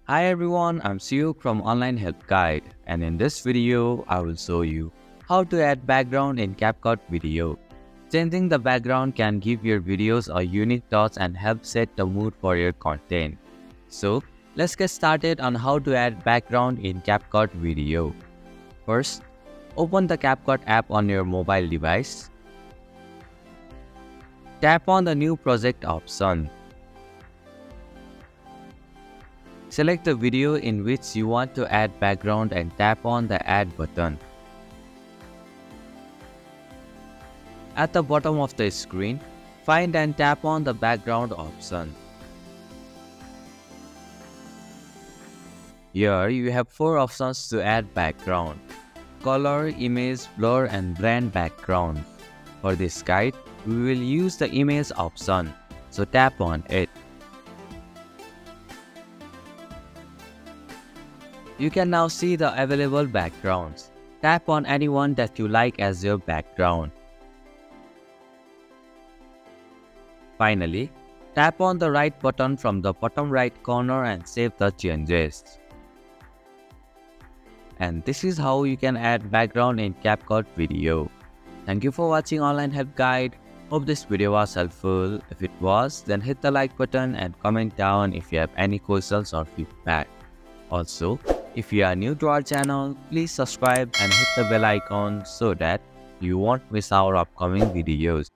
Hi everyone, I'm Siuk from Online Help Guide, and in this video, I will show you how to add background in CapCut video. Changing the background can give your videos a unique touch and help set the mood for your content. So, let's get started on how to add background in CapCut video. First, open the CapCut app on your mobile device. Tap on the New Project option. Select the video in which you want to add background and tap on the Add button. At the bottom of the screen, find and tap on the background option. Here you have 4 options to add background: color, image, blur, and blend background. For this guide, we will use the image option, so tap on it. You can now see the available backgrounds. Tap on anyone that you like as your background. Finally, tap on the right button from the bottom right corner and save the changes. And this is how you can add background in CapCut video. Thank you for watching Online Help Guide. Hope this video was helpful. If it was, then hit the like button and comment down if you have any questions or feedback. Also, if you are new to our channel, please subscribe and hit the bell icon so that you won't miss our upcoming videos.